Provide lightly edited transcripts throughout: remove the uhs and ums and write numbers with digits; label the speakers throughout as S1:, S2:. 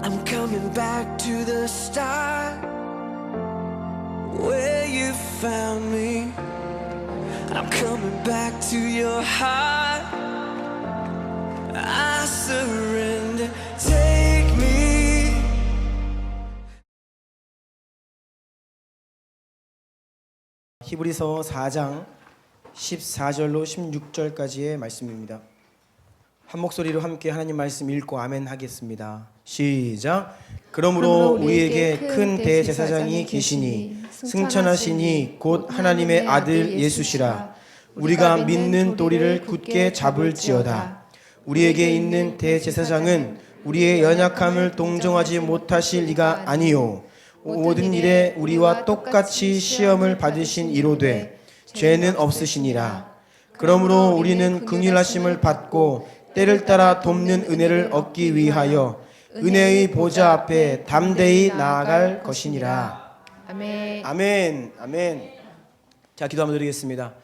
S1: I'm coming back to the start where you found me. I'm coming back to your heart. I surrender. Take me.
S2: 히브리서 4장 14절로 16절까지의 말씀입니다. 한 목소리로 함께 하나님 말씀 읽고 아멘 하겠습니다. 시작. 그러므로 우리에게 큰 대제사장이 계시니 승천하시니 곧 하나님의 아들 예수시라. 우리가 믿는 도리를 굳게 잡을지어다. 우리에게 있는 대제사장은 우리의 연약함을 동정하지 못하실 이가 아니요 모든 일에 우리와 똑같이 시험을 받으신 이로되 죄는 없으시니라. 그러므로 우리는 긍휼하심을 받고 때를 따라 돕는 은혜를 얻기 위하여 은혜의 보좌 앞에 담대히 나아갈 것이니라.
S3: 아멘.
S2: 아멘. 아멘. 자, 기도 한번 드리겠습니다.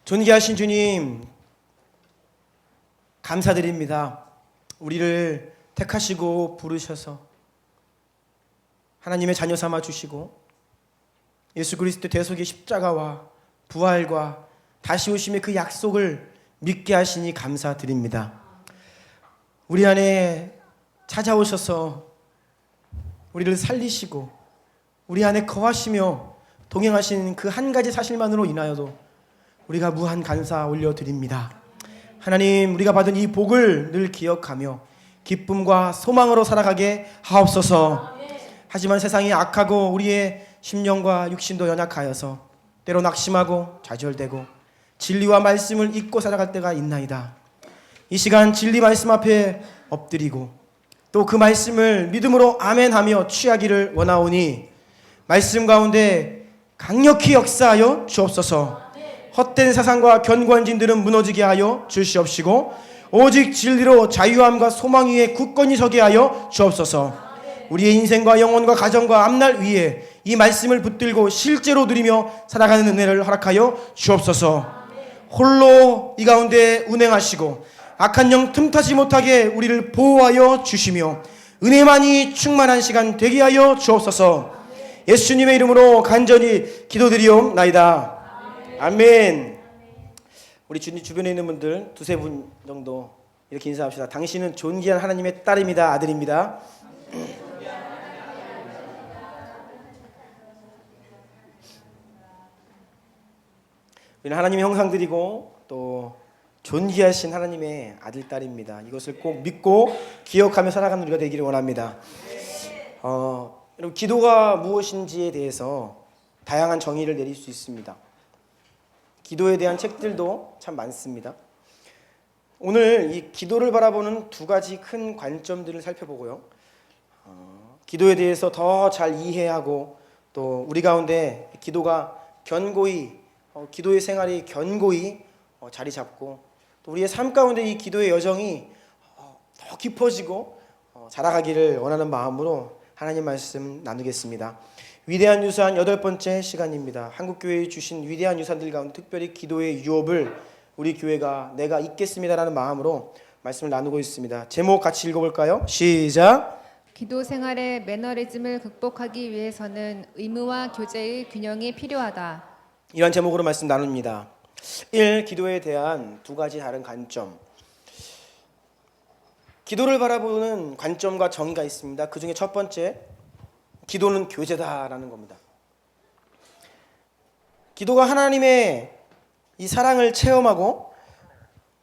S2: 존귀하신 주님, 감사드립니다. 우리를 택하시고 부르셔서 하나님의 자녀 삼아 주시고 예수 그리스도 대속의 십자가와 부활과 다시 오심의 그 약속을 믿게 하시니 감사드립니다. 우리 안에 찾아오셔서 우리를 살리시고 우리 안에 거하시며 동행하시는 그 한 가지 사실만으로 인하여도 우리가 무한 감사 올려드립니다. 하나님, 우리가 받은 이 복을 늘 기억하며 기쁨과 소망으로 살아가게 하옵소서. 하지만 세상이 악하고 우리의 심령과 육신도 연약하여서 때로 낙심하고 좌절되고 진리와 말씀을 잊고 살아갈 때가 있나이다. 이 시간 진리 말씀 앞에 엎드리고 또 그 말씀을 믿음으로 아멘하며 취하기를 원하오니 말씀 가운데 강력히 역사하여 주옵소서. 헛된 사상과 견고한 진들은 무너지게 하여 주시옵시고 오직 진리로 자유함과 소망 위에 굳건히 서게 하여 주옵소서. 우리의 인생과 영혼과 가정과 앞날 위에 이 말씀을 붙들고 실제로 누리며 살아가는 은혜를 허락하여 주옵소서. 홀로 이 가운데 운행하시고 악한 영 틈타지 못하게 우리를 보호하여 주시며 은혜만이 충만한 시간 되게 하여 주옵소서. 예수님의 이름으로 간절히 기도드리옵나이다. 아멘. 우리 주님 주변에 있는 분들 두세 분 정도 이렇게 인사합시다. 당신은 존귀한 하나님의 딸입니다. 아들입니다. 우리는 하나님의 형상들이고 또 존귀하신 하나님의 아들, 딸입니다. 이것을 꼭 믿고 기억하며 살아가는 우리가 되기를 원합니다. 여러분, 기도가 무엇인지에 대해서 다양한 정의를 내릴 수 있습니다. 기도에 대한 책들도 참 많습니다. 오늘 이 기도를 바라보는 두 가지 큰 관점들을 살펴보고요. 기도에 대해서 더 잘 이해하고 또 우리 가운데 기도가 견고히 기도의 생활이 견고히 자리 잡고 또 우리의 삶 가운데 이 기도의 여정이 더 깊어지고 자라가기를 원하는 마음으로 하나님 말씀 나누겠습니다. 위대한 유산 8번째 시간입니다. 한국교회에 주신 위대한 유산들 가운데 특별히 기도의 유업을 우리 교회가 내가 잊겠습니다라는 마음으로 말씀을 나누고 있습니다. 제목 같이 읽어볼까요? 시작.
S3: 기도 생활의 매너리즘을 극복하기 위해서는 의무와 교제의 균형이 필요하다.
S2: 이런 제목으로 말씀 나눕니다. 1. 기도에 대한 두 가지 다른 관점. 기도를 바라보는 관점과 정의가 있습니다. 그 중에 첫 번째, 기도는 교제다라는 겁니다. 기도가 하나님의 이 사랑을 체험하고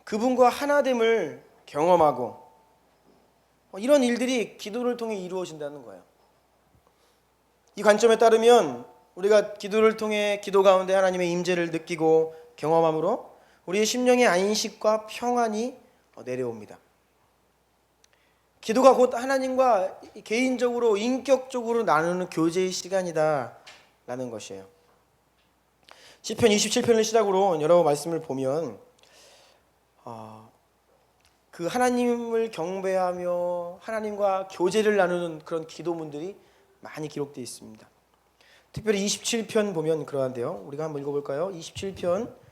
S2: 그분과 하나됨을 경험하고 이런 일들이 기도를 통해 이루어진다는 거예요. 이 관점에 따르면 우리가 기도를 통해 기도 가운데 하나님의 임재를 느끼고 경험함으로 우리의 심령의 안식과 평안이 내려옵니다. 기도가 곧 하나님과 개인적으로 인격적으로 나누는 교제의 시간이다라는 것이에요. 시편 27편을 시작으로 여러 말씀을 보면 그 하나님을 경배하며 하나님과 교제를 나누는 그런 기도문들이 많이 기록되어 있습니다. 특별히 27편 보면 그러한데요. 우리가 한번 읽어볼까요? 27편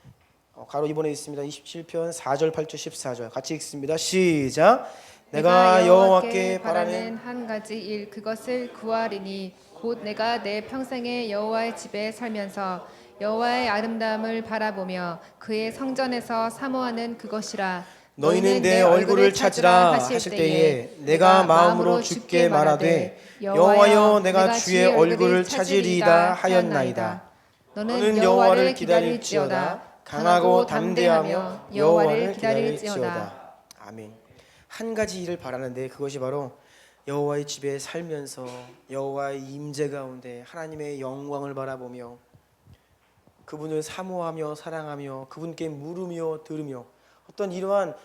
S2: 가로 2번에 있습니다. 27편 4절, 8절, 14절 같이 읽습니다. 시작. 내가 여호와께 바라는
S3: 한 가지 일 그것을 구하리니 곧 내가 내 평생에 여호와의 집에 살면서 여호와의 아름다움을 바라보며 그의 성전에서 사모하는 그것이라.
S2: 너희는 내 얼굴을 찾으라 하실 때에 내가 마음으로 주께 말하되 여호와여 내가 주의 얼굴을 찾으리이다 하였나이다. 너는 여호와를 기다릴지어다. 강하고 담대하며 여호와를 기다릴지어다. 아멘. 한 가지 일을 바라는데 그것이 바로 여호와의 집에 살면서 여호와의 임재 가운데 하나님의 영광을 바라보며 그분을 사모하며 사랑하며 그분께 물으며 들으며 어떤 이러한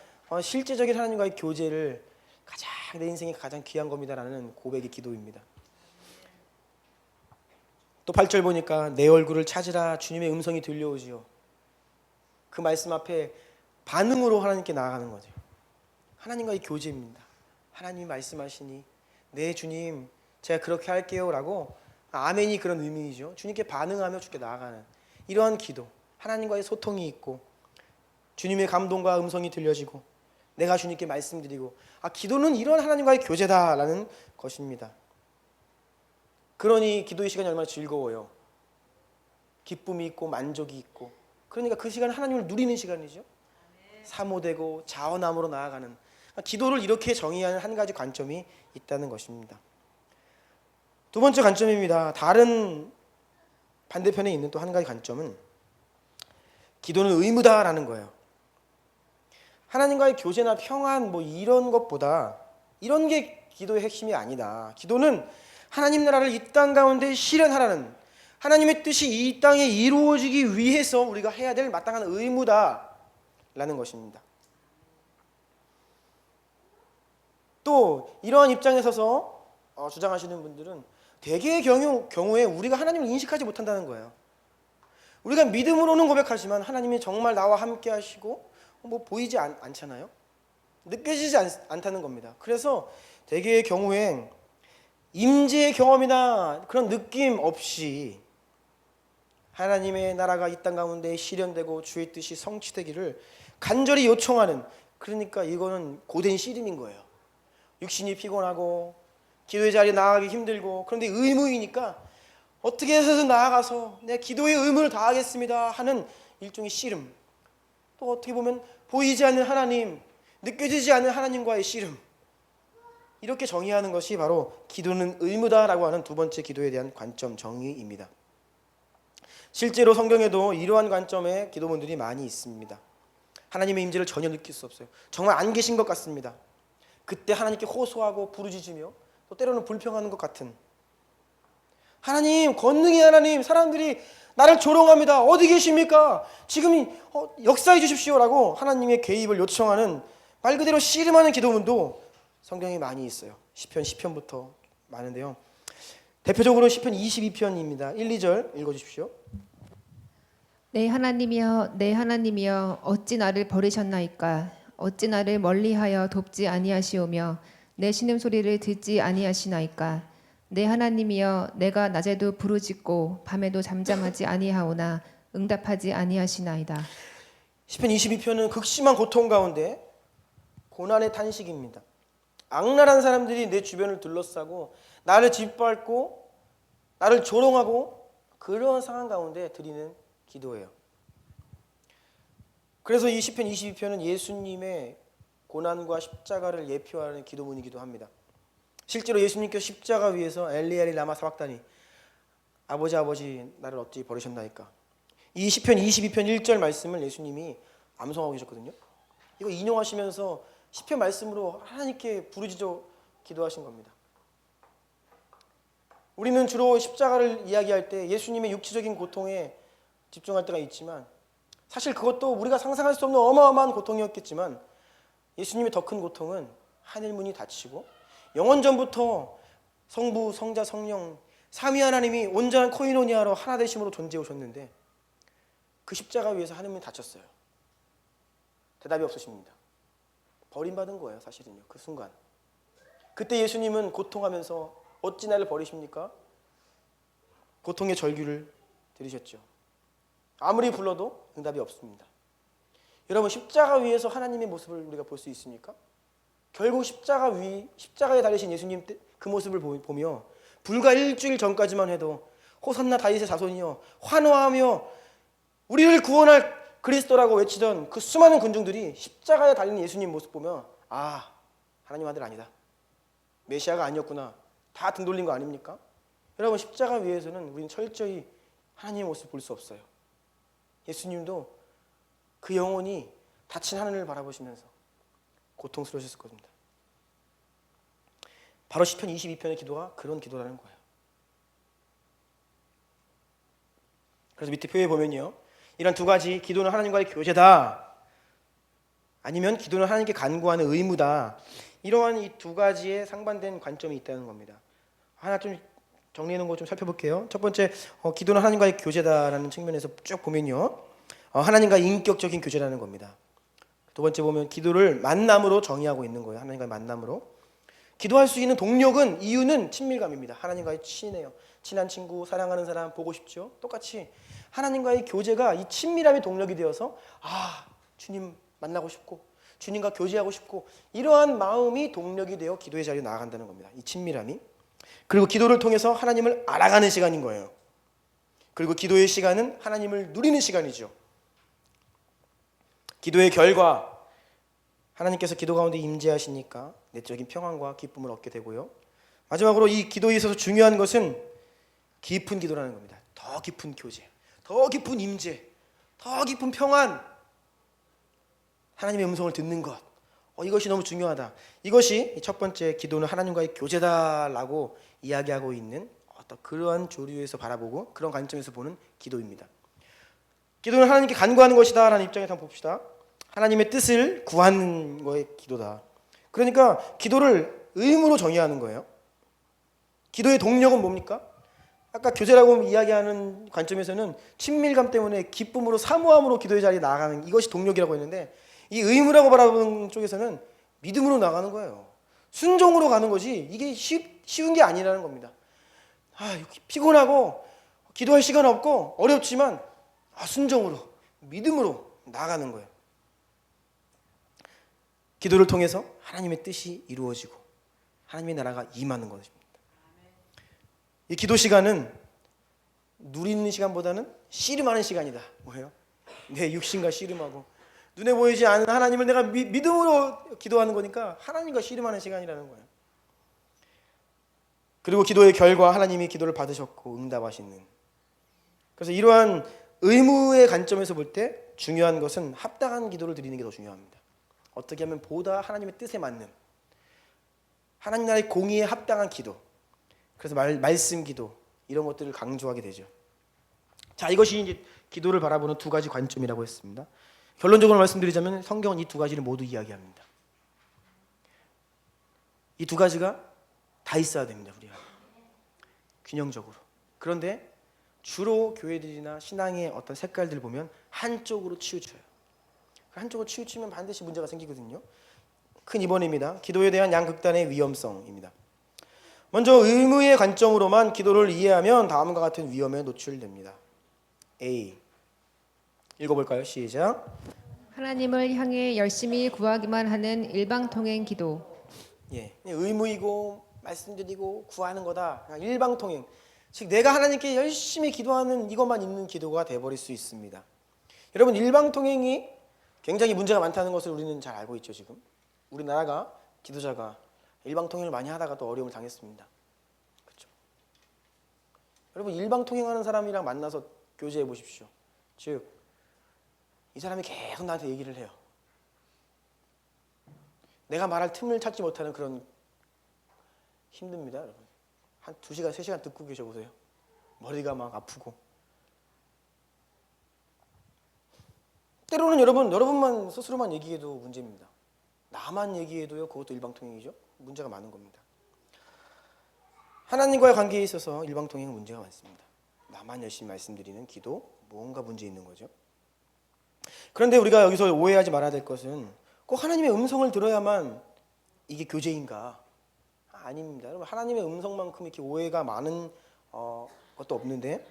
S2: 실제적인 하나님과의 교제를 가장 내 인생에 가장 귀한 겁니다라는 고백의 기도입니다. 또 8절 보니까 내 얼굴을 찾으라 주님의 음성이 들려오지요. 그 말씀 앞에 반응으로 하나님께 나아가는 거죠. 하나님과의 교제입니다. 하나님이 말씀하시니 네 주님 제가 그렇게 할게요 라고 아멘이 그런 의미이죠. 주님께 반응하며 주께 나아가는 이러한 기도, 하나님과의 소통이 있고 주님의 감동과 음성이 들려지고 내가 주님께 말씀드리고 기도는 이런 하나님과의 교제다라는 것입니다. 그러니 기도의 시간이 얼마나 즐거워요. 기쁨이 있고 만족이 있고 그러니까 그 시간은 하나님을 누리는 시간이죠. 사모되고 자원함으로 나아가는 기도를 이렇게 정의하는 한 가지 관점이 있다는 것입니다. 두 번째 관점입니다. 다른 반대편에 있는 또 한 가지 관점은 기도는 의무다라는 거예요. 하나님과의 교제나 평안 이런 것보다 이런 게 기도의 핵심이 아니다. 기도는 하나님 나라를 이 땅 가운데 실현하라는 하나님의 뜻이 이 땅에 이루어지기 위해서 우리가 해야 될 마땅한 의무다라는 것입니다. 또 이러한 입장에 서서 주장하시는 분들은 대개의 경우에 우리가 하나님을 인식하지 못한다는 거예요. 우리가 믿음으로는 고백하지만 하나님이 정말 나와 함께 하시고 보이지 않잖아요. 느껴지지 않다는 겁니다. 그래서 대개의 경우에 임재의 경험이나 그런 느낌 없이 하나님의 나라가 이 땅 가운데 실현되고 주의 뜻이 성취되기를 간절히 요청하는, 그러니까 이거는 고된 씨름인 거예요. 육신이 피곤하고 기도의 자리에 나아가기 힘들고, 그런데 의무이니까 어떻게 해서든 나아가서 내 기도의 의무를 다하겠습니다 하는 일종의 씨름. 또 어떻게 보면 보이지 않는 하나님, 느껴지지 않는 하나님과의 씨름, 이렇게 정의하는 것이 바로 기도는 의무다라고 하는 두 번째 기도에 대한 관점 정의입니다. 실제로 성경에도 이러한 관점의 기도문들이 많이 있습니다. 하나님의 임재를 전혀 느낄 수 없어요. 정말 안 계신 것 같습니다. 그때 하나님께 호소하고 부르짖으며 또 때로는 불평하는 것 같은, 하나님, 권능의 하나님, 사람들이 나를 조롱합니다. 어디 계십니까? 지금 역사해 주십시오라고 하나님의 개입을 요청하는 말 그대로 씨름하는 기도문도 성경에 많이 있어요. 시편 10편부터 많은데요. 대표적으로 시편 22편입니다. 1, 2절 읽어주십시오.
S3: 내 하나님이여, 내 하나님이여, 어찌 나를 버리셨나이까? 어찌 나를 멀리하여 돕지 아니하시오며 내 신음소리를 듣지 아니하시나이까? 내 하나님이여, 내가 낮에도 부르짖고 밤에도 잠잠하지 아니하오나 응답하지 아니하시나이다.
S2: 시편 22편은 극심한 고통 가운데 고난의 탄식입니다. 악랄한 사람들이 내 주변을 둘러싸고 나를 짓밟고 나를 조롱하고 그런 상황 가운데 드리는 기도예요. 그래서 이 시편 22편은 예수님의 고난과 십자가를 예표하는 기도문이기도 합니다. 실제로 예수님께서 십자가 위에서 엘리 엘리 라마 사박다니, 아버지 아버지 나를 어찌 버리셨나이까, 이 시편 22편 1절 말씀을 예수님이 암송하고 계셨거든요. 이거 인용하시면서 시편 말씀으로 하나님께 부르짖어 기도하신 겁니다. 우리는 주로 십자가를 이야기할 때 예수님의 육체적인 고통에 집중할 때가 있지만, 사실 그것도 우리가 상상할 수 없는 어마어마한 고통이었겠지만 예수님의 더 큰 고통은 하늘문이 닫히고 영원전부터 성부, 성자, 성령 삼위 하나님이 온전한 코이노니아로 하나 되심으로 존재해 오셨는데 그 십자가 위에서 하늘문이 닫혔어요. 대답이 없으십니다. 버림받은 거예요, 사실은요. 그 순간 그때 예수님은 고통하면서 어찌 나를 버리십니까? 고통의 절규를 들으셨죠. 아무리 불러도 응답이 없습니다. 여러분, 십자가 위에서 하나님의 모습을 우리가 볼 수 있습니까? 결국 십자가에 달리신 예수님 그 모습을 보며 불과 일주일 전까지만 해도 호산나 다윗의 자손이여 환호하며 우리를 구원할 그리스도라고 외치던 그 수많은 군중들이 십자가에 달린 예수님 모습 보면 아, 하나님 아들 아니다, 메시아가 아니었구나, 다 등 돌린 거 아닙니까? 여러분, 십자가 위에서는 우리는 철저히 하나님의 모습을 볼 수 없어요. 예수님도 그 영혼이 다친 하늘을 바라보시면서 고통스러우셨을 겁니다. 바로 시편 22편의 기도가 그런 기도라는 거예요. 그래서 밑에 표에 보면요, 이런 두 가지, 기도는 하나님과의 교제다, 아니면 기도는 하나님께 간구하는 의무다, 이러한 이 두 가지의 상반된 관점이 있다는 겁니다. 하나 좀 정리해 놓은 거 좀 살펴볼게요. 첫 번째, 기도는 하나님과의 교제다라는 측면에서 쭉 보면요, 하나님과 인격적인 교제라는 겁니다. 두 번째 보면 기도를 만남으로 정의하고 있는 거예요. 하나님과의 만남으로. 기도할 수 있는 동력은, 이유는 친밀감입니다. 하나님과의 친해요. 친한 친구, 사랑하는 사람 보고 싶죠. 똑같이 하나님과의 교제가 이 친밀함의 동력이 되어서 주님 만나고 싶고 주님과 교제하고 싶고, 이러한 마음이 동력이 되어 기도의 자리에 나아간다는 겁니다. 이 친밀함이. 그리고 기도를 통해서 하나님을 알아가는 시간인 거예요. 그리고 기도의 시간은 하나님을 누리는 시간이죠. 기도의 결과, 하나님께서 기도 가운데 임재하시니까 내적인 평안과 기쁨을 얻게 되고요. 마지막으로 이 기도에 있어서 중요한 것은 깊은 기도라는 겁니다. 더 깊은 교제, 더 깊은 임재, 더 깊은 평안, 하나님의 음성을 듣는 것, 이것이 너무 중요하다. 이것이 첫 번째, 기도는 하나님과의 교제다라고 이야기하고 있는 어떤 그러한 조류에서 바라보고 그런 관점에서 보는 기도입니다. 기도는 하나님께 간구하는 것이다 라는 입장에서 한번 봅시다. 하나님의 뜻을 구하는 거의 기도다. 그러니까 기도를 의무로 정의하는 거예요. 기도의 동력은 뭡니까? 아까 교제라고 이야기하는 관점에서는 친밀감 때문에 기쁨으로, 사모함으로 기도의 자리에 나아가는, 이것이 동력이라고 했는데, 이 의무라고 바라보는 쪽에서는 믿음으로 나가는 거예요. 순종으로 가는 거지, 이게 쉬운 게 아니라는 겁니다. 피곤하고 기도할 시간 없고 어렵지만 순종으로, 믿음으로 나아가는 거예요. 기도를 통해서 하나님의 뜻이 이루어지고 하나님의 나라가 임하는 것입니다. 이 기도 시간은 누리는 시간보다는 씨름하는 시간이다. 뭐예요? 내 육신과 씨름하고 눈에 보이지 않는 하나님을 내가 믿음으로 기도하는 거니까 하나님과 씨름하는 시간이라는 거예요. 그리고 기도의 결과, 하나님이 기도를 받으셨고 응답하시는. 그래서 이러한 의무의 관점에서 볼 때 중요한 것은 합당한 기도를 드리는 게 더 중요합니다. 어떻게 하면 보다 하나님의 뜻에 맞는, 하나님 나라의 공의에 합당한 기도, 그래서 말씀 기도, 이런 것들을 강조하게 되죠. 자, 이것이 이제 기도를 바라보는 두 가지 관점이라고 했습니다. 결론적으로 말씀드리자면 성경은 이 두 가지를 모두 이야기합니다. 이 두 가지가 다 있어야 됩니다. 우리가 균형적으로. 그런데 주로 교회들이나 신앙의 어떤 색깔들 보면 한쪽으로 치우쳐요. 한쪽으로 치우치면 반드시 문제가 생기거든요. 큰 2번입니다. 기도에 대한 양극단의 위험성입니다. 먼저 의무의 관점으로만 기도를 이해하면 다음과 같은 위험에 노출됩니다. A. 읽어볼까요? 시작.
S3: 하나님을 향해 열심히 구하기만 하는 일방통행 기도.
S2: 의무이고 말씀드리고 구하는 거다. 그냥 일방통행. 즉 내가 하나님께 열심히 기도하는 이것만 있는 기도가 돼버릴 수 있습니다. 여러분, 일방통행이 굉장히 문제가 많다는 것을 우리는 잘 알고 있죠. 지금 우리나라가 기도자가 일방통행을 많이 하다가 또 어려움을 당했습니다. 그렇죠? 여러분, 일방통행하는 사람이랑 만나서 교제해 보십시오. 즉 이 사람이 계속 나한테 얘기를 해요. 내가 말할 틈을 찾지 못하는 그런, 힘듭니다. 여러분, 한 2시간, 3시간 듣고 계셔보세요. 머리가 막 아프고. 때로는 여러분만 스스로만 얘기해도 문제입니다. 나만 얘기해도요, 그것도 일방통행이죠. 문제가 많은 겁니다. 하나님과의 관계에 있어서 일방통행은 문제가 많습니다. 나만 열심히 말씀드리는 기도, 뭔가 문제 있는 거죠. 그런데 우리가 여기서 오해하지 말아야 될 것은 꼭 하나님의 음성을 들어야만 이게 교제인가? 아닙니다. 여러분, 하나님의 음성만큼 이렇게 오해가 많은 것도 없는데,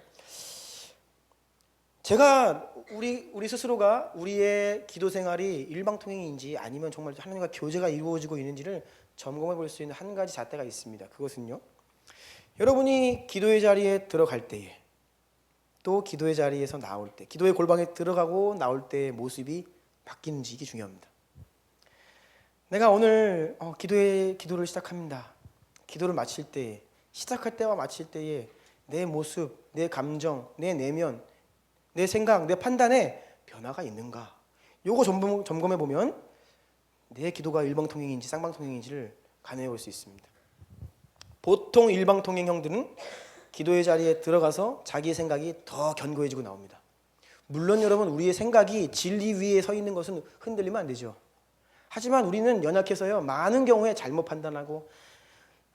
S2: 제가 우리 스스로가 우리의 기도 생활이 일방통행인지 아니면 정말 하나님과 교제가 이루어지고 있는지를 점검해 볼 수 있는 한 가지 잣대가 있습니다. 그것은요, 여러분이 기도의 자리에 들어갈 때에, 또 기도의 자리에서 나올 때, 기도의 골방에 들어가고 나올 때의 모습이 바뀌는지, 이게 중요합니다. 내가 오늘 기도를 시작합니다. 기도를 마칠 때, 시작할 때와 마칠 때에 내 모습, 내 감정, 내 내면, 내 생각, 내 판단에 변화가 있는가? 요거 점검해 보면 내 기도가 일방통행인지 쌍방통행인지를 가늠해 볼 수 있습니다. 보통 일방통행형들은 기도의 자리에 들어가서 자기의 생각이 더 견고해지고 나옵니다. 물론 여러분, 우리의 생각이 진리 위에 서 있는 것은 흔들리면 안 되죠. 하지만 우리는 연약해서요, 많은 경우에 잘못 판단하고,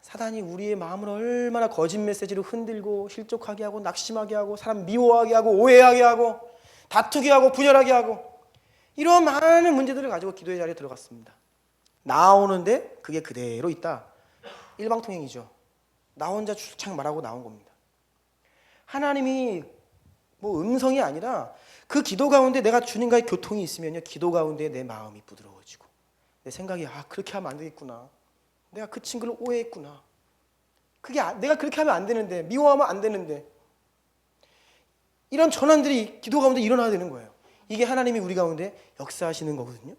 S2: 사단이 우리의 마음을 얼마나 거짓 메시지로 흔들고 실족하게 하고 낙심하게 하고 사람 미워하게 하고 오해하게 하고 다투게 하고 분열하게 하고, 이런 많은 문제들을 가지고 기도의 자리에 들어갔습니다. 나오는데 그게 그대로 있다. 일방통행이죠. 나 혼자 출창 말하고 나온 겁니다. 하나님이 뭐 음성이 아니라 그 기도 가운데 내가 주님과의 교통이 있으면요, 기도 가운데 내 마음이 부드러워지고 내 생각이 그렇게 하면 안 되겠구나, 내가 그 친구를 오해했구나, 내가 그렇게 하면 안 되는데, 미워하면 안 되는데, 이런 전환들이 기도 가운데 일어나야 되는 거예요. 이게 하나님이 우리 가운데 역사하시는 거거든요.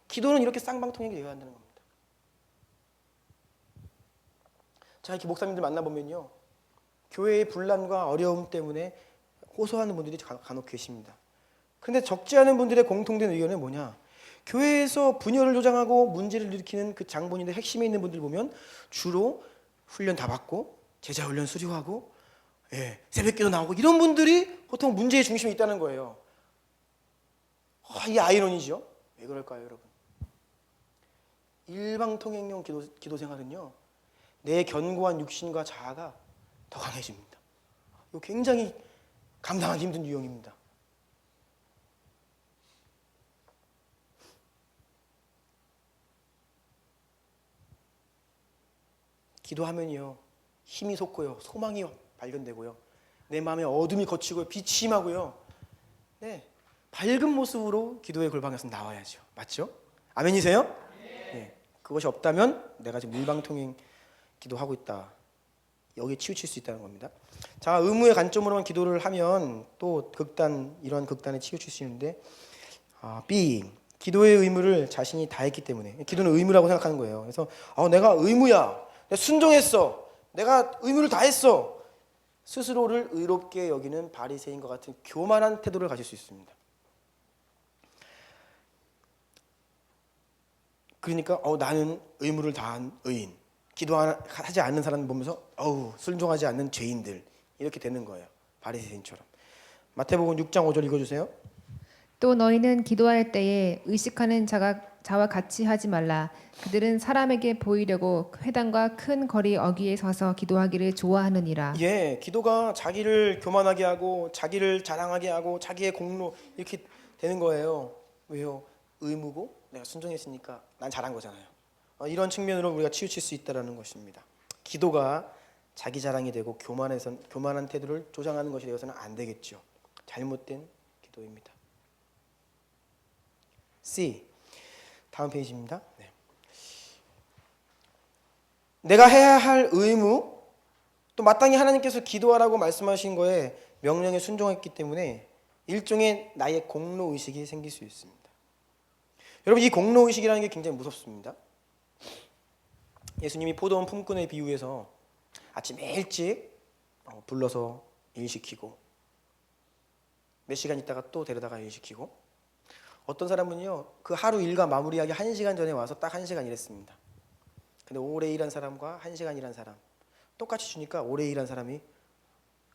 S2: 기도는 이렇게 쌍방통행이 되어야 한다는 겁니다. 자, 이렇게 목사님들 만나보면요, 교회의 분란과 어려움 때문에 호소하는 분들이 간혹 계십니다. 그런데 적지 않은 분들의 공통된 의견은 뭐냐? 교회에서 분열을 조장하고 문제를 일으키는 그 장본인들 핵심에 있는 분들 보면 주로 훈련 다 받고 제자 훈련 수료하고 새벽기도 나오고, 이런 분들이 보통 문제의 중심에 있다는 거예요. 이 아이러니죠. 왜 그럴까요, 여러분? 일방통행용 기도 생활은요, 내 견고한 육신과 자아가 더 강해집니다. 이거 굉장히 감당하기 힘든 유형입니다. 기도하면요, 힘이 솟고요, 소망이 발견되고요, 내 마음에 어둠이 걷히고 빛이 임하고요, 밝은 모습으로 기도의 골방에서 나와야죠. 맞죠? 아멘이세요? 네. 그것이 없다면 내가 지금 일방통행 기도하고 있다, 여기에 치우칠 수 있다는 겁니다. 자, 의무의 관점으로만 기도를 하면 또 이런 극단에 치우칠 수 있는데, B, 기도의 의무를 자신이 다했기 때문에, 기도는 의무라고 생각하는 거예요. 그래서 내가 의무야, 내가 순종했어, 내가 의무를 다했어, 스스로를 의롭게 여기는 바리새인과 같은 교만한 태도를 가질 수 있습니다. 그러니까 나는 의무를 다한 의인, 기도하지 않는 사람 보면서 순종하지 않는 죄인들, 이렇게 되는 거예요. 바리새인처럼. 마태복음 6장 5절 읽어주세요.
S3: 또 너희는 기도할 때에 의식하는 자와 같이 하지 말라. 그들은 사람에게 보이려고 회당과 큰 거리 어귀에 서서 기도하기를 좋아하느니라.
S2: 기도가 자기를 교만하게 하고 자기를 자랑하게 하고 자기의 공로, 이렇게 되는 거예요. 왜요? 의무고 내가 순종했으니까 난 잘한 거잖아요. 이런 측면으로 우리가 치우칠 수 있다는 것입니다. 기도가 자기 자랑이 되고 교만한 태도를 조장하는 것이 되어서는 안 되겠죠. 잘못된 기도입니다. C, 다음 페이지입니다. 내가 해야 할 의무, 또 마땅히 하나님께서 기도하라고 말씀하신 거에 명령에 순종했기 때문에 일종의 나의 공로의식이 생길 수 있습니다. 여러분, 이 공로의식이라는 게 굉장히 무섭습니다. 예수님이 포도원 품꾼의 비유에서 아침에 일찍 불러서 일시키고 몇 시간 있다가 또 데려다가 일시키고, 어떤 사람은요, 그 하루 일과 마무리하기 1시간 전에 와서 딱 1시간 일했습니다. 근데 오래 일한 사람과 1시간 일한 사람 똑같이 주니까 오래 일한 사람이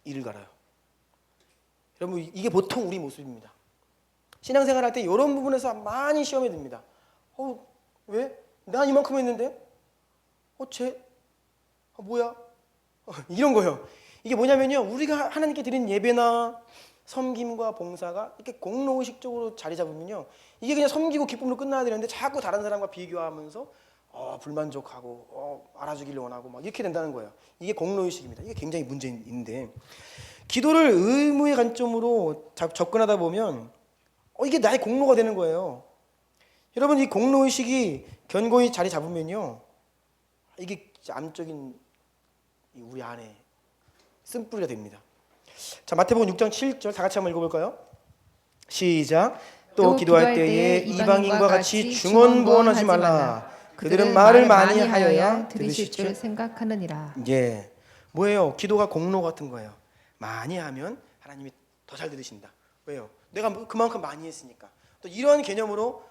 S2: 일을 갈아요. 여러분, 이게 보통 우리 모습입니다. 신앙생활 할 때 이런 부분에서 많이 시험에 듭니다. 왜? 난 이만큼 했는데? 뭐야? 이런 거예요. 이게 뭐냐면요, 우리가 하나님께 드린 예배나 섬김과 봉사가 이렇게 공로의식적으로 자리 잡으면요, 이게 그냥 섬기고 기쁨으로 끝나야 되는데 자꾸 다른 사람과 비교하면서 불만족하고 알아주기를 원하고 막 이렇게 된다는 거예요. 이게 공로의식입니다. 이게 굉장히 문제인데, 기도를 의무의 관점으로 접근하다 보면 이게 나의 공로가 되는 거예요. 여러분, 이 공로의식이 견고히 자리 잡으면요, 이게 암적인 우리 안에 쓴뿌리가 됩니다. 자, 마태복음 6장 7절 다 같이 한번 읽어볼까요? 시작. 또 기도할 때에 이방인과 같이 중언부언하지 말라. 그들은 말을 많이 하여야 들으실 줄
S3: 생각하느니라.
S2: 예, 뭐예요? 기도가 공로 같은 거예요. 많이 하면 하나님이 더 잘 들으신다. 왜요? 내가 그만큼 많이 했으니까. 또 이런 개념으로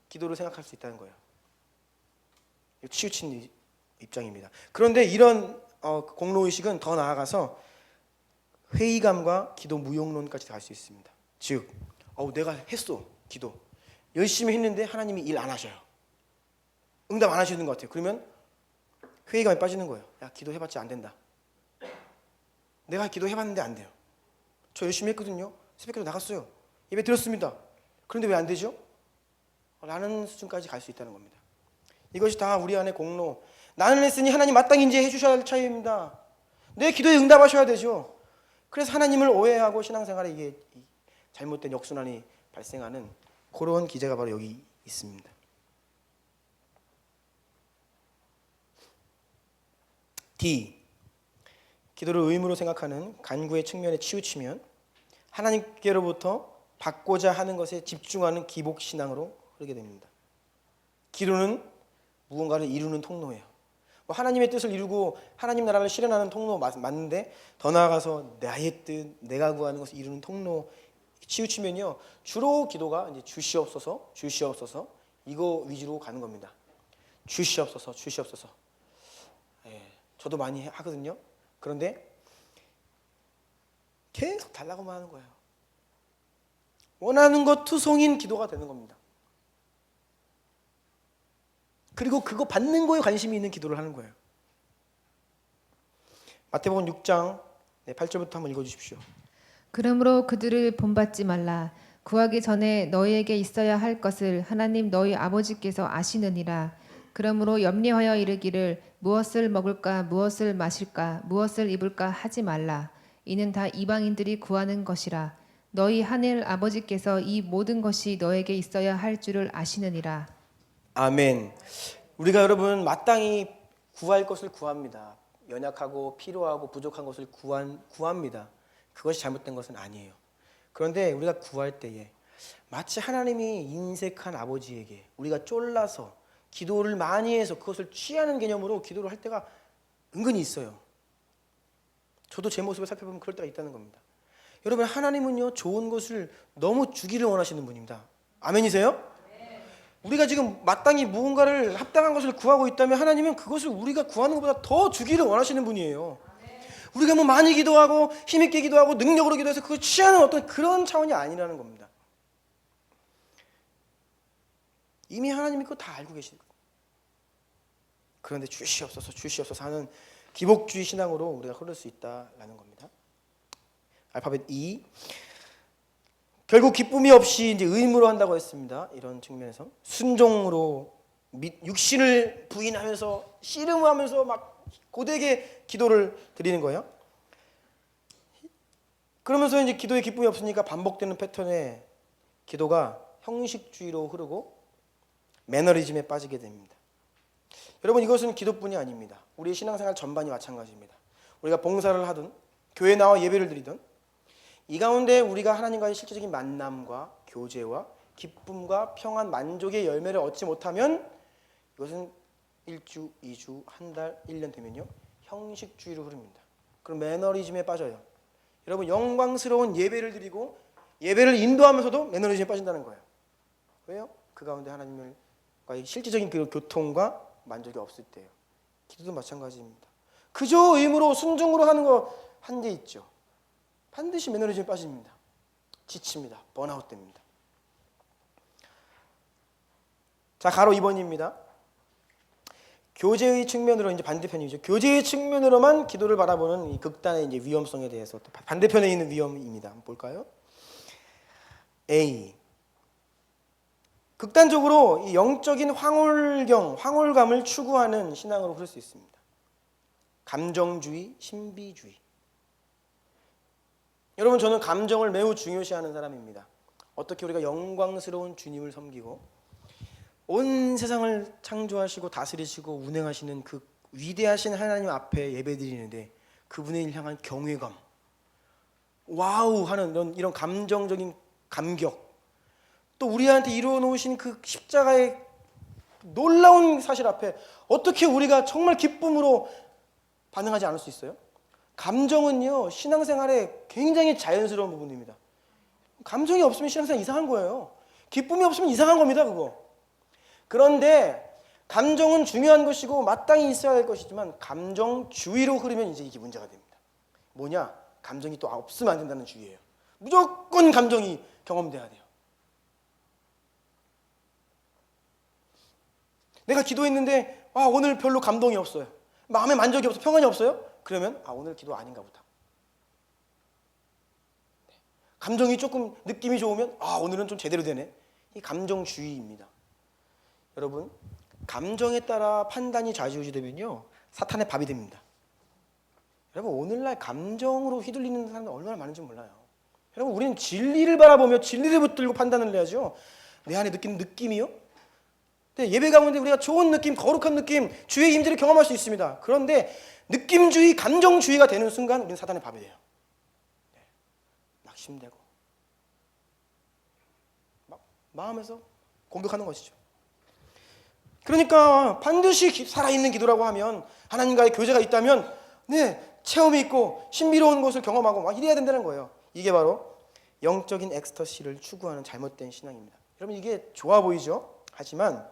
S2: 기도를 생각할 수 있다는 거예요. 치우친 입장입니다. 그런데 이런 공로의식은 더 나아가서 회의감과 기도 무용론까지 갈 수 있습니다. 즉, 내가 했어, 기도 열심히 했는데 하나님이 일 안 하셔요. 응답 안 하시는 것 같아요. 그러면 회의감에 빠지는 거예요. 야, 기도해봤자 안 된다. 내가 기도해봤는데 안 돼요. 저 열심히 했거든요. 새벽기도 나갔어요. 예배 드렸습니다. 그런데 왜 안 되죠? 라는 수준까지 갈 수 있다는 겁니다. 이것이 다 우리 안에 공로, 나는 했으니 하나님 마땅히 이제 해주셔야 할 차이입니다. 내 기도에 응답하셔야 되죠. 그래서 하나님을 오해하고 신앙생활에 이게 잘못된 역순환이 발생하는 그런 기제가 바로 여기 있습니다. D. 기도를 의무로 생각하는 간구의 측면에 치우치면 하나님께로부터 받고자 하는 것에 집중하는 기복신앙으로 흐르게 됩니다. 기도는 무언가를 이루는 통로예요. 하나님의 뜻을 이루고 하나님 나라를 실현하는 통로 맞는데, 더 나아가서 나의 뜻, 내가 구하는 것을 이루는 통로 치우치면요, 주로 기도가 이제 주시옵소서, 주시옵소서 이거 위주로 가는 겁니다. 주시옵소서, 주시옵소서. 저도 많이 하거든요. 그런데 계속 달라고만 하는 거예요. 원하는 것 투성인 기도가 되는 겁니다. 그리고 그거 받는 거에 관심이 있는 기도를 하는 거예요. 마태복음 6장 8절부터 한번 읽어주십시오.
S3: 그러므로 그들을 본받지 말라. 구하기 전에 너희에게 있어야 할 것을 하나님 너희 아버지께서 아시느니라. 그러므로 염려하여 이르기를 무엇을 먹을까, 무엇을 마실까, 무엇을 입을까 하지 말라. 이는 다 이방인들이 구하는 것이라. 너희 하늘 아버지께서 이 모든 것이 너에게 있어야 할 줄을 아시느니라.
S2: 아멘. 우리가 여러분 마땅히 구할 것을 구합니다. 연약하고 필요하고 부족한 것을 구합니다. 그것이 잘못된 것은 아니에요. 그런데 우리가 구할 때에 마치 하나님이 인색한 아버지에게 우리가 쫄라서 기도를 많이 해서 그것을 취하는 개념으로 기도를 할 때가 은근히 있어요. 저도 제 모습을 살펴보면 그럴 때가 있다는 겁니다. 여러분, 하나님은요, 좋은 것을 너무 주기를 원하시는 분입니다. 아멘이세요? 우리가 지금 마땅히 무언가를 합당한 것을 구하고 있다면 하나님은 그것을 우리가 구하는 것보다 더 주기를 원하시는 분이에요. 우리가 뭐 많이 기도하고 힘있게 기도하고 능력으로 기도해서 그걸 취하는 어떤 그런 차원이 아니라는 겁니다. 이미 하나님이 그거 다 알고 계시는 거예요. 그런데 주시옵소서, 주시옵소서 하는 기복주의 신앙으로 우리가 흐를 수 있다라는 겁니다. 알파벳 E. 결국 기쁨이 없이 이제 의무로 한다고 했습니다. 이런 측면에서 순종으로 육신을 부인하면서 씨름하면서 막 고되게 기도를 드리는 거예요. 그러면서 이제 기도에 기쁨이 없으니까 반복되는 패턴의 기도가 형식주의로 흐르고 매너리즘에 빠지게 됩니다. 여러분, 이것은 기도뿐이 아닙니다. 우리의 신앙생활 전반이 마찬가지입니다. 우리가 봉사를 하든 교회 나와 예배를 드리든 이 가운데 우리가 하나님과의 실질적인 만남과 교제와 기쁨과 평안, 만족의 열매를 얻지 못하면 이것은 1주, 2주, 한 달, 1년 되면요, 형식주의로 흐릅니다. 그럼 매너리즘에 빠져요. 여러분, 영광스러운 예배를 드리고 예배를 인도하면서도 매너리즘에 빠진다는 거예요. 왜요? 그 가운데 하나님과의 실질적인 그 교통과 만족이 없을 때예요. 기도도 마찬가지입니다. 그저 의무로 순종으로 하는 거 한계 있죠. 반드시 매너리즘에 빠집니다. 지칩니다. 번아웃 됩니다. 자, 가로 2번입니다. 교제의 측면으로 이제 반대편이죠. 교제의 측면으로만 기도를 바라보는 이 극단의 이제 위험성에 대해서 또 반대편에 있는 위험입니다. 한번 볼까요? A. 극단적으로 이 영적인 황홀감을 추구하는 신앙으로 흐를 수 있습니다. 감정주의, 신비주의. 여러분, 저는 감정을 매우 중요시하는 사람입니다. 어떻게 우리가 영광스러운 주님을 섬기고 온 세상을 창조하시고 다스리시고 운행하시는 그 위대하신 하나님 앞에 예배드리는데 그분을 향한 경외감, 와우 하는 이런 감정적인 감격, 또 우리한테 이루어 놓으신 그 십자가의 놀라운 사실 앞에 어떻게 우리가 정말 기쁨으로 반응하지 않을 수 있어요? 감정은요, 신앙생활에 굉장히 자연스러운 부분입니다. 감정이 없으면 신앙생활 이상한 거예요. 기쁨이 없으면 이상한 겁니다, 그거. 그런데 감정은 중요한 것이고 마땅히 있어야 할 것이지만 감정주의로 흐르면 이제 이게 문제가 됩니다. 뭐냐? 감정이 또 없으면 안 된다는 주의예요. 무조건 감정이 경험돼야 돼요. 내가 기도했는데 오늘 별로 감동이 없어요. 마음에 만족이 없어, 평안이 없어요? 그러면 오늘 기도 아닌가 보다. 감정이 조금 느낌이 좋으면 오늘은 좀 제대로 되네. 이 감정주의입니다. 여러분, 감정에 따라 판단이 좌지우지되면요, 사탄의 밥이 됩니다. 여러분, 오늘날 감정으로 휘둘리는 사람들 얼마나 많은지 몰라요. 여러분, 우리는 진리를 바라보며 진리를 붙들고 판단을 해야죠. 내 안에 느끼는 느낌이요? 예배 가운데 우리가 좋은 느낌, 거룩한 느낌, 주의 임재를 경험할 수 있습니다. 그런데 느낌주의, 감정주의가 되는 순간 우리는 사탄의 밥이 돼요. 낙심되고 막 마음에서 공격하는 것이죠. 그러니까 반드시 살아있는 기도라고 하면, 하나님과의 교제가 있다면 체험이 있고 신비로운 것을 경험하고 막 이래야 된다는 거예요. 이게 바로 영적인 엑스터시를 추구하는 잘못된 신앙입니다. 여러분, 이게 좋아 보이죠? 하지만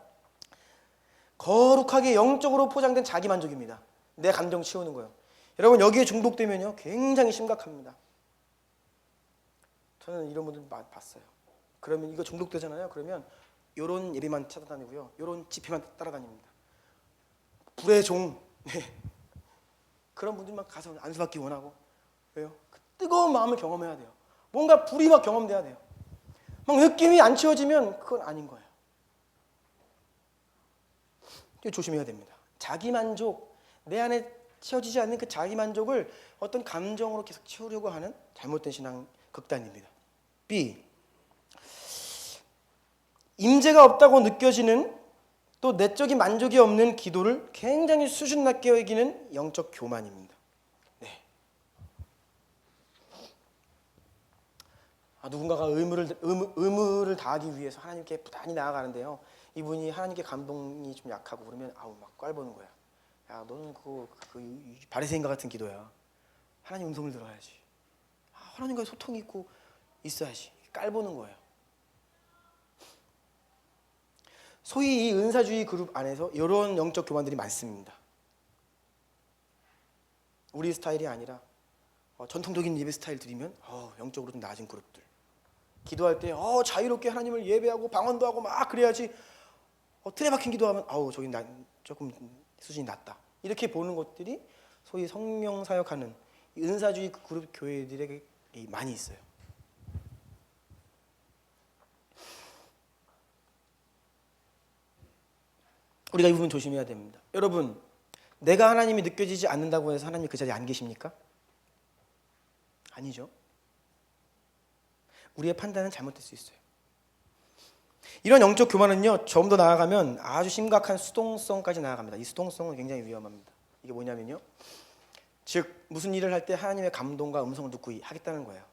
S2: 거룩하게 영적으로 포장된 자기만족입니다. 내 감정 치우는 거예요. 여러분, 여기에 중독되면요, 굉장히 심각합니다. 저는 이런 분들 많이 봤어요. 그러면 이거 중독되잖아요. 그러면 요런 예배만 찾아다니고요, 요런 집회만 따라다닙니다. 불의 종, 그런 분들만 가서 안수받기 원하고. 왜요? 그 뜨거운 마음을 경험해야 돼요. 뭔가 불이 막 경험돼야 돼요. 막 느낌이 안 채워지면 그건 아닌 거예요. 조심해야 됩니다. 자기만족, 내 안에 채워지지 않는 그 자기만족을 어떤 감정으로 계속 채우려고 하는 잘못된 신앙 극단입니다. B, 임재가 없다고 느껴지는, 또 내적인 만족이 없는 기도를 굉장히 수준 낮게 여기는 영적 교만입니다. 누군가가 의무를 다하기 위해서 하나님께 부단히 나아가는데요, 이분이 하나님께 감동이 좀 약하고 그러면 막 꽐보는 거야. 야, 너는 그 바리새인과 같은 기도야. 하나님 음성을 들어야지. 하나님과 소통이 있고 있어야지. 꽐보는 거예요. 소위 이 은사주의 그룹 안에서 이런 영적 교만들이 많습니다. 우리 스타일이 아니라 전통적인 예배 스타일 들이면 영적으로 좀 낮은 그룹들. 기도할 때 자유롭게 하나님을 예배하고 방언도 하고 막 그래야지. 틀에 박힌 기도하면 저기 조금 수준이 낮다. 이렇게 보는 것들이 소위 성령 사역하는 은사주의 그룹 교회들에게 많이 있어요. 우리가 이 부분 조심해야 됩니다. 여러분, 내가 하나님이 느껴지지 않는다고 해서 하나님이 그 자리에 안 계십니까? 아니죠. 우리의 판단은 잘못될 수 있어요. 이런 영적 교만은요, 좀 더 나아가면 아주 심각한 수동성까지 나아갑니다. 이 수동성은 굉장히 위험합니다. 이게 뭐냐면요, 즉 무슨 일을 할 때 하나님의 감동과 음성을 듣고 하겠다는 거예요.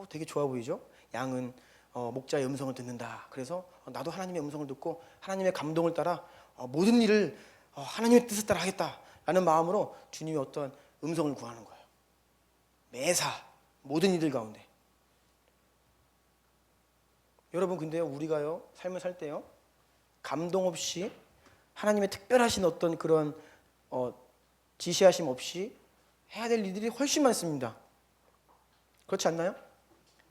S2: 되게 좋아 보이죠? 양은 목자의 음성을 듣는다. 그래서 나도 하나님의 음성을 듣고 하나님의 감동을 따라 모든 일을 하나님의 뜻을 따라 하겠다라는 마음으로 주님의 어떠한 음성을 구하는 거예요. 매사 모든 일들 가운데. 여러분, 근데요, 우리가요, 삶을 살 때요, 감동 없이 하나님의 특별하신 어떤 그런 지시하심 없이 해야 될 일들이 훨씬 많습니다. 그렇지 않나요?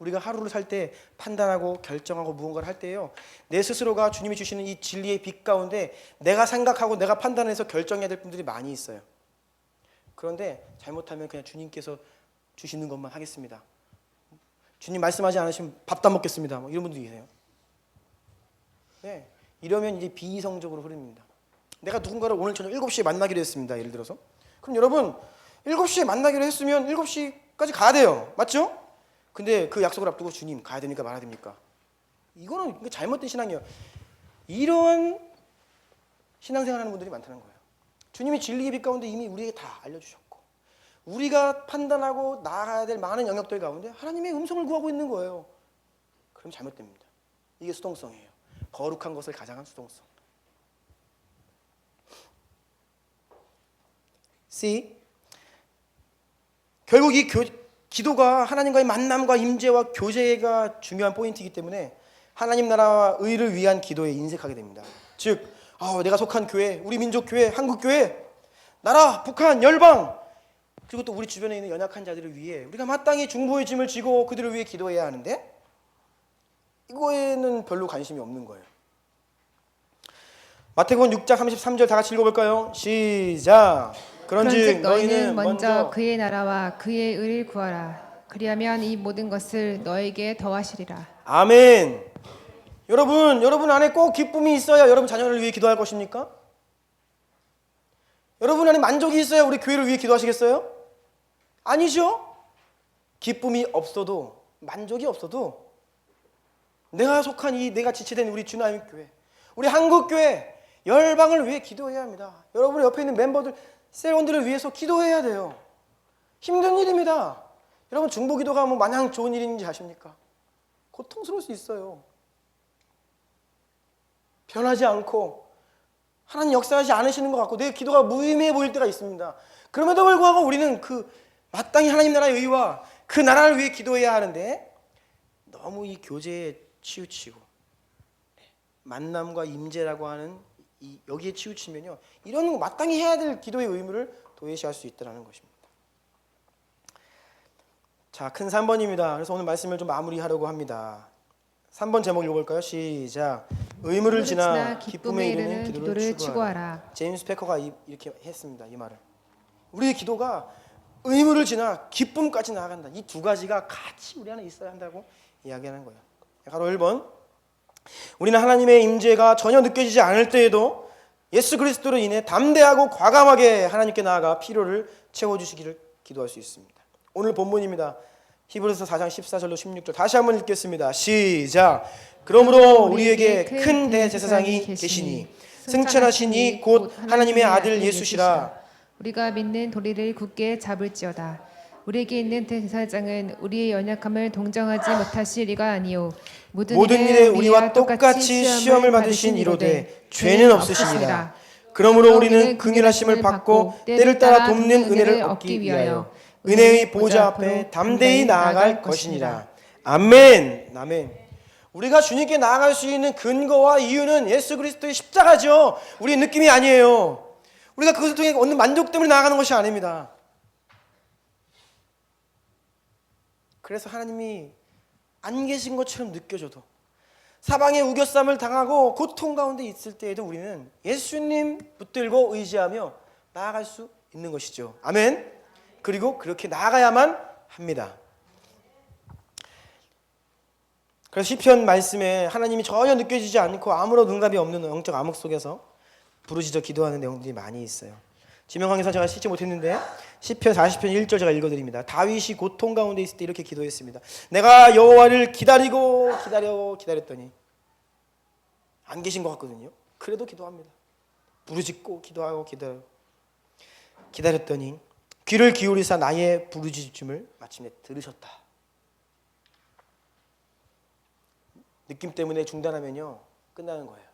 S2: 우리가 하루를 살 때 판단하고 결정하고 무언가를 할 때요, 내 스스로가 주님이 주시는 이 진리의 빛 가운데 내가 생각하고 내가 판단해서 결정해야 될 분들이 많이 있어요. 그런데 잘못하면 그냥 주님께서 주시는 것만 하겠습니다. 주님 말씀하지 않으시면 밥도 안 먹겠습니다. 이런 분들이 계세요. 이러면 이제 비이성적으로 흐릅니다. 내가 누군가를 오늘 저녁 7시에 만나기로 했습니다. 예를 들어서. 그럼 여러분, 7시에 만나기로 했으면 7시까지 가야 돼요. 맞죠? 근데 그 약속을 앞두고 주님 가야 됩니까 말아야 됩니까? 이거는 잘못된 신앙이에요. 이런 신앙생활하는 분들이 많다는 거예요. 주님이 진리의 빛 가운데 이미 우리에게 다 알려주셨고 우리가 판단하고 나아가야 될 많은 영역들 가운데 하나님의 음성을 구하고 있는 거예요. 그럼 잘못됩니다. 이게 수동성이에요. 거룩한 것을 가장한 수동성. C. 결국 이 기도가 하나님과의 만남과 임재와 교제가 중요한 포인트이기 때문에 하나님 나라와 의를 위한 기도에 인색하게 됩니다. 즉 내가 속한 교회, 우리 민족 교회, 한국 교회, 나라, 북한, 열방, 그리고 또 우리 주변에 있는 연약한 자들을 위해 우리가 마땅히 중보의 짐을 지고 그들을 위해 기도해야 하는데 이거에는 별로 관심이 없는 거예요. 마태복음 6장 33절 다 같이 읽어볼까요? 시작. 그런즉
S3: 너희는 먼저 그의 나라와 그의 의를 구하라. 그리하면 이 모든 것을 너에게 더하시리라.
S2: 아멘. 여러분 안에 꼭 기쁨이 있어야 여러분 자녀를 위해 기도할 것입니까? 여러분 안에 만족이 있어야 우리 교회를 위해 기도하시겠어요? 아니죠. 기쁨이 없어도 만족이 없어도 내가 속한 내가 지체된 우리 주나임 교회, 우리 한국 교회, 열방을 위해 기도해야 합니다. 여러분 옆에 있는 멤버들, 세원들을 위해서 기도해야 돼요. 힘든 일입니다. 여러분 중보 기도가 마냥 좋은 일인지 아십니까? 고통스러울 수 있어요. 변하지 않고 하나님 역사하지 않으시는 것 같고 내 기도가 무의미해 보일 때가 있습니다. 그럼에도 불구하고 우리는 마땅히 하나님 나라의 의와 그 나라를 위해 기도해야 하는데 너무 이 교제에 치우치고 만남과 임재라고 하는 여기에 치우치면요 이런 마땅히 해야 될 기도의 의무를 도외시할 수 있다는 것입니다. 자, 큰 3번입니다. 그래서 오늘 말씀을 좀 마무리하려고 합니다. 3번 제목 읽어볼까요? 시작. 의무를 지나 기쁨에 이르는 기도를 추구하라. 제임스 패커가 이렇게 했습니다. 이 말을. 우리의 기도가 의무를 지나 기쁨까지 나아간다. 이 두 가지가 같이 우리 안에 있어야 한다고 이야기하는 거예요. 바로 1번. 우리는 하나님의 임재가 전혀 느껴지지 않을 때에도 예수 그리스도로 인해 담대하고 과감하게 하나님께 나아가 필요를 채워주시기를 기도할 수 있습니다. 오늘 본문입니다. 히브리서 4장 14절로 16절 다시 한번 읽겠습니다. 시작. 그러므로 우리에게 큰 대제사장이 계시니 승천하시니 곧 하나님의 아들 예수시라.
S3: 우리가 믿는 도리를 굳게 잡을지어다. 우리에게 있는 대제사장은 우리의 연약함을 동정하지 못하실 이가 아니요
S2: 모든 일에 우리와 똑같이 시험을 받으신 이로되 죄는 없으시니라. 그러므로 우리는 긍휼하심을 받고 때를 따라 돕는 은혜를 얻기 위하여 은혜의 보좌 앞에 담대히 나아갈 것이니라. 아멘. 아멘. 우리가 주님께 나아갈 수 있는 근거와 이유는 예수 그리스도의 십자가죠. 우리의 느낌이 아니에요. 우리가 그것을 통해 얻는 만족 때문에 나아가는 것이 아닙니다. 그래서 하나님이 안 계신 것처럼 느껴져도 사방에 우겨쌈을 당하고 고통 가운데 있을 때에도 우리는 예수님 붙들고 의지하며 나아갈 수 있는 것이죠. 아멘. 그리고 그렇게 나아가야만 합니다. 그래서 시편 말씀에 하나님이 전혀 느껴지지 않고 아무런 응답이 없는 영적 암흑 속에서 부르짖어 기도하는 내용들이 많이 있어요. 지명강에서 제가 씻지 못했는데 시편 40편 1절 제가 읽어드립니다. 다윗이 고통 가운데 있을 때 이렇게 기도했습니다. 내가 여호와를 기다렸더니 안 계신 것 같거든요. 그래도 기도합니다. 부르짖고 기도하고 기다렸더니 귀를 기울이사 나의 부르짖음을 마침내 들으셨다. 느낌 때문에 중단하면요 끝나는 거예요.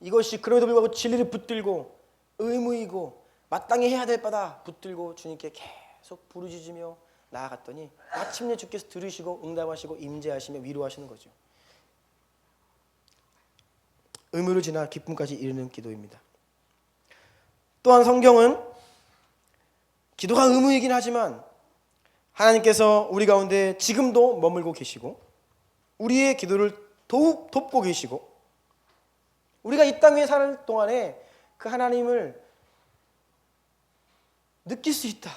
S2: 이것이 그럼에도 불구하고 진리를 붙들고 의무이고 마땅히 해야 될 바다 붙들고 주님께 계속 부르짖으며 나아갔더니 마침내 주께서 들으시고 응답하시고 임재하시며 위로하시는 거죠. 의무를 지나 기쁨까지 이르는 기도입니다. 또한 성경은 기도가 의무이긴 하지만 하나님께서 우리 가운데 지금도 머물고 계시고 우리의 기도를 더욱 돕고 계시고 우리가 이 땅 위에 사는 동안에 그 하나님을 느낄 수 있다.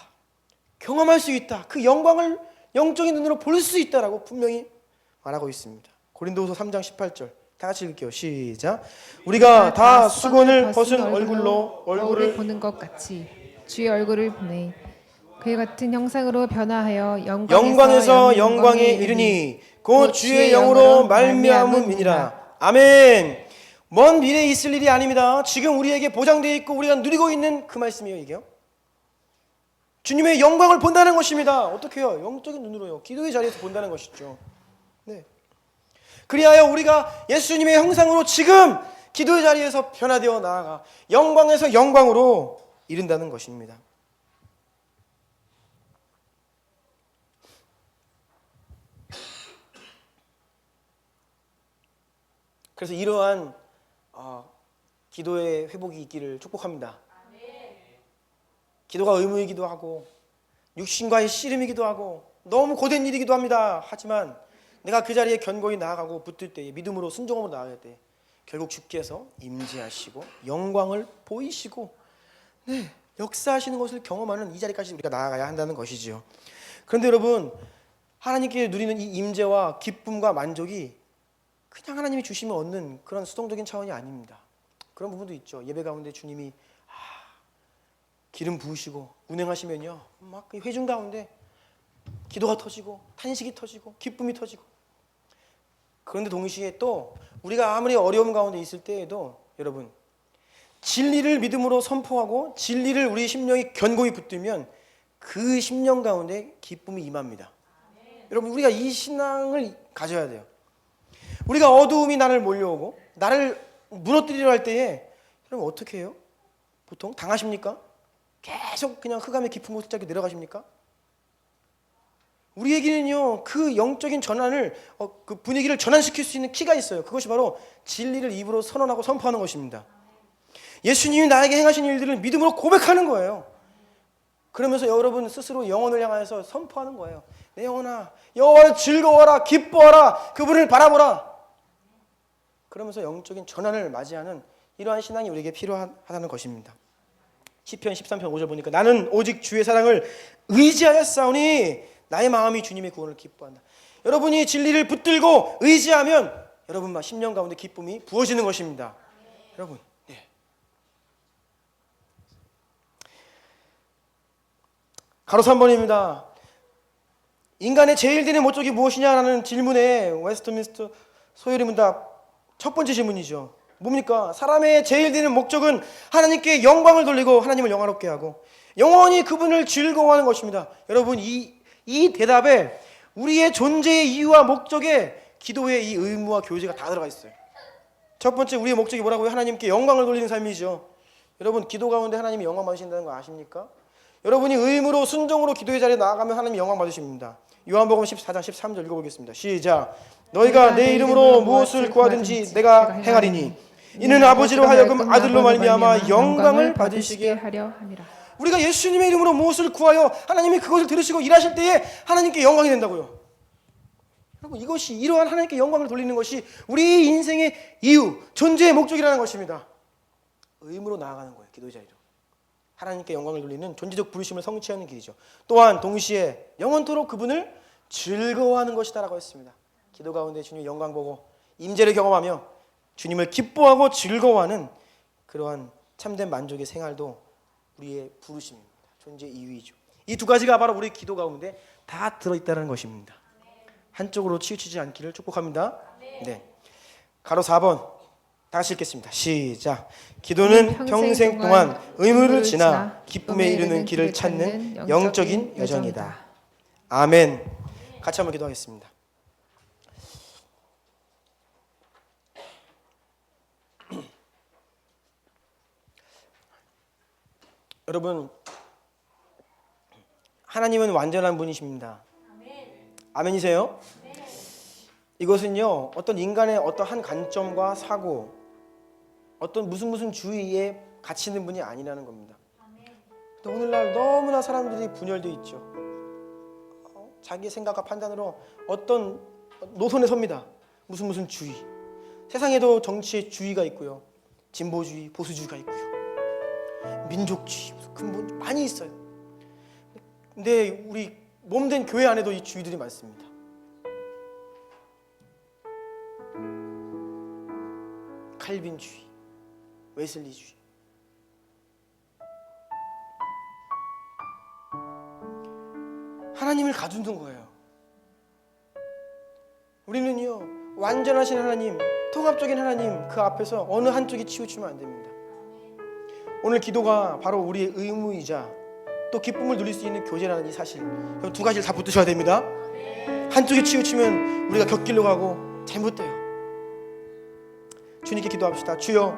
S2: 경험할 수 있다. 그 영광을 영적인 눈으로 볼 수 있다라고 분명히 말하고 있습니다. 고린도후서 3장 18절 다 같이 읽을게요. 시작. 우리가 다 수건을 벗은 얼굴로 얼굴을
S3: 보는 것 같이 주의 얼굴을 보네. 그의 같은 형상으로 변화하여
S2: 영광에서 영광에 이르니 곧 주의 영으로 말미암음이니라. 아멘. 먼 미래에 있을 일이 아닙니다. 지금 우리에게 보장되어 있고 우리가 누리고 있는 그 말씀이에요. 이게요. 주님의 영광을 본다는 것입니다. 어떻게 해요? 영적인 눈으로요. 기도의 자리에서 본다는 것이죠. 네. 그리하여 우리가 예수님의 형상으로 지금 기도의 자리에서 변화되어 나아가 영광에서 영광으로 이른다는 것입니다. 그래서 이러한 기도의 회복이 있기를 축복합니다. 기도가 의무이기도 하고 육신과의 씨름이기도 하고 너무 고된 일이기도 합니다. 하지만 내가 그 자리에 견고히 나아가고 붙들 때에 믿음으로 순종함으로 나아갈 때 결국 주께서 임재하시고 영광을 보이시고 역사하시는 것을 경험하는 이 자리까지 우리가 나아가야 한다는 것이지요. 그런데 여러분, 하나님께 누리는 이 임재와 기쁨과 만족이 그냥 하나님이 주시면 얻는 그런 수동적인 차원이 아닙니다. 그런 부분도 있죠. 예배 가운데 주님이 기름 부으시고 운행하시면요, 막 회중 가운데 기도가 터지고 탄식이 터지고 기쁨이 터지고. 그런데 동시에 또 우리가 아무리 어려움 가운데 있을 때에도 여러분, 진리를 믿음으로 선포하고 진리를 우리 심령이 견고히 붙들면 그 심령 가운데 기쁨이 임합니다. 여러분, 우리가 이 신앙을 가져야 돼요. 우리가 어두움이 나를 몰려오고 나를 무너뜨리려 할 때에 여러분 어떻게 해요? 보통 당하십니까? 계속 그냥 흑암의 깊은 곳을 찾게 내려가십니까? 우리에게는요, 그 영적인 전환을 그 분위기를 전환시킬 수 있는 키가 있어요. 그것이 바로 진리를 입으로 선언하고 선포하는 것입니다. 예수님이 나에게 행하신 일들을 믿음으로 고백하는 거예요. 그러면서 여러분 스스로 영혼을 향하여서 선포하는 거예요. 내 영혼아, 여호와를 즐거워하라, 기뻐하라, 그분을 바라보라. 그러면서 영적인 전환을 맞이하는 이러한 신앙이 우리에게 필요하다는 것입니다. 시편 13편 5절 보니까 나는 오직 주의 사랑을 의지하여 싸우니 나의 마음이 주님의 구원을 기뻐한다. 여러분이 진리를 붙들고 의지하면 여러분 심령 가운데 기쁨이 부어지는 것입니다. 여러분, 가로 3번입니다. 인간의 제일 되는 목적이 무엇이냐라는 질문에 웨스트민스터 소요리 문답 첫 번째 질문이죠. 뭡니까? 사람의 제일 되는 목적은 하나님께 영광을 돌리고 하나님을 영화롭게 하고 영원히 그분을 즐거워하는 것입니다. 여러분, 이 대답에 우리의 존재의 이유와 목적에 기도의 이 의무와 교제가 다 들어가 있어요. 첫 번째, 우리의 목적이 뭐라고요? 하나님께 영광을 돌리는 삶이죠. 여러분, 기도 가운데 하나님이 영광 받으신다는 거 아십니까? 여러분이 의무로 순종으로 기도의 자리에 나아가면 하나님이 영광 받으십니다. 요한복음 14장 13절 읽어보겠습니다. 시작. 너희가 내 이름으로 무엇을 구하든지 내가 행하리니 이는 아버지로 하여금 아들로 말미암아 영광을 받으시게 하려 함이라. 우리가 예수님의 이름으로 무엇을 구하여 하나님이 그것을 들으시고 일하실 때에 하나님께 영광이 된다고요. 여러분, 이것이 이러한 하나님께 영광을 돌리는 것이 우리 인생의 이유, 존재의 목적이라는 것입니다. 의무로 나아가는 거예요. 기도의 자리로 하나님께 영광을 돌리는 존재적 부르심을 성취하는 길이죠. 또한 동시에 영원토록 그분을 즐거워하는 것이다라고 했습니다. 기도 가운데 주님의 영광 보고 임재를 경험하며 주님을 기뻐하고 즐거워하는 그러한 참된 만족의 생활도 우리의 부르심입니다. 존재의 이유이죠. 이 두 가지가 바로 우리 기도 가운데 다 들어있다는 것입니다. 한쪽으로 치우치지 않기를 축복합니다. 네. 가로 4번 다시 읽겠습니다. 시작. 기도는 평생 동안 의무를 지나 기쁨에 이르는 길을 찾는 영적인 여정이다. 아멘. 같이 한번 기도하겠습니다. 여러분, 하나님은 완전한 분이십니다. 아멘이세요? 이것은요, 어떤 인간의 어떤 한 관점과 사고, 어떤 무슨 주의에 갇히는 분이 아니라는 겁니다. 근데 오늘날 너무나 사람들이 분열되어 있죠. 자기 생각과 판단으로 어떤 노선에 섭니다. 무슨 주의. 세상에도 정치의 주의가 있고요, 진보주의, 보수주의가 있고요, 민족주의, 근본 많이 있어요. 근데 우리 몸된 교회 안에도 이 주의들이 많습니다. 칼빈주의, 웨슬리주의. 하나님을 가두는 거예요. 우리는요, 완전하신 하나님, 통합적인 하나님 그 앞에서 어느 한쪽이 치우치면 안 됩니다. 오늘 기도가 바로 우리의 의무이자 또 기쁨을 누릴 수 있는 교제라는 이 사실, 두 가지를 다 붙드셔야 됩니다. 한쪽이 치우치면 우리가 곁길로 가고 잘못돼요. 주님께 기도합시다. 주여,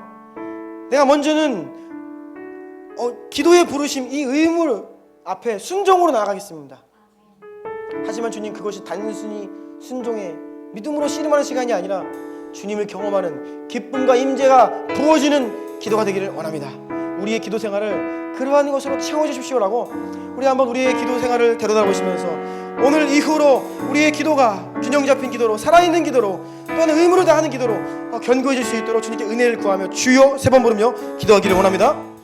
S2: 내가 먼저는 기도의 부르심, 이 의무 앞에 순종으로 나아가겠습니다. 하지만 주님, 그것이 단순히 순종의 믿음으로 씨름하는 시간이 아니라 주님을 경험하는 기쁨과 임재가 부어지는 기도가 되기를 원합니다. 우리의 기도 생활을 그러한 것으로 채워주십시오라고 우리 한번 우리의 기도 생활을 되돌아보시면서 오늘 이후로 우리의 기도가 균형 잡힌 기도로, 살아있는 기도로, 또한 의무로 다하는 기도로 견고해질 수 있도록 주님께 은혜를 구하며 주여 3번 부르며 기도하기를 원합니다.